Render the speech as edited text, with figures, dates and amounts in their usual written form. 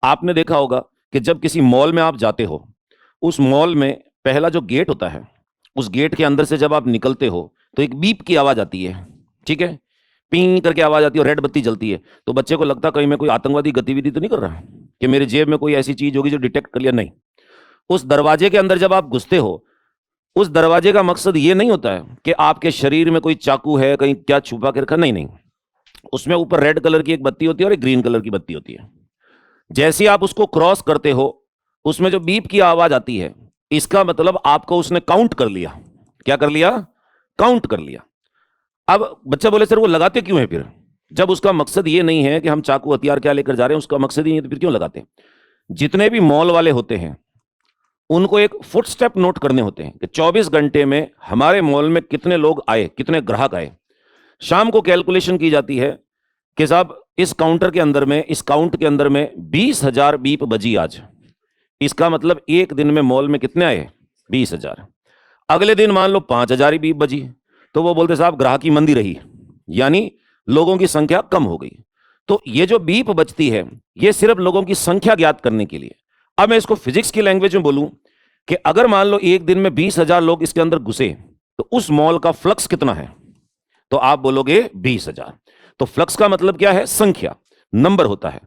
आपने देखा होगा कि जब किसी मॉल में आप जाते हो, उस मॉल में पहला जो गेट होता है, उस गेट के अंदर से जब आप निकलते हो तो एक बीप की आवाज आती है, ठीक है, पिंग करके आवाज आती है और रेड बत्ती जलती है। तो बच्चे को लगता कहीं मैं कोई आतंकवादी गतिविधि तो नहीं कर रहा कि मेरे जेब में कोई ऐसी चीज होगी जो डिटेक्ट कर लिया। नहीं, उस दरवाजे के अंदर जब आप घुसते हो, उस दरवाजे का मकसद ये नहीं होता है कि आपके शरीर में कोई चाकू है, कहीं क्या छुपा के रखा, नहीं नहीं। उसमें ऊपर रेड कलर की एक बत्ती होती है और एक ग्रीन कलर की बत्ती होती है। जैसे आप उसको क्रॉस करते हो, उसमें जो बीप की आवाज आती है, इसका मतलब आपको उसने काउंट कर लिया। क्या कर लिया? काउंट कर लिया। अब बच्चा बोले सर वो लगाते क्यों है फिर? जब उसका मकसद ये नहीं है कि हम चाकू हथियार क्या लेकर जा रहे हैं, उसका मकसद ही नहीं है, तो फिर क्यों लगाते? जितने भी मॉल वाले होते हैं उनको एक फुटस्टेप नोट करने होते हैं कि 24 घंटे में हमारे मॉल में कितने लोग आए, कितने ग्राहक आए। शाम को कैलकुलेशन की जाती है कि साहब इस काउंटर के अंदर में, इस काउंट के अंदर में 20,000 बीप बजी आज। इसका मतलब एक दिन में मॉल में कितने आए? 20,000। अगले दिन मान लो 5,000 ही बीप बजी, तो वो बोलते साहब ग्राहकी मंदी रही, यानी लोगों की संख्या कम हो गई। तो ये जो बीप बजती है, ये सिर्फ लोगों की संख्या ज्ञात करने के लिए। अब मैं इसको फिजिक्स की लैंग्वेज में बोलूं कि अगर मान लो एक दिन में 20,000 लोग इसके अंदर घुसे, तो उस मॉल का फ्लक्स कितना है? तो आप बोलोगे 20,000। तो फ्लक्स का मतलब क्या है? संख्या, नंबर होता है।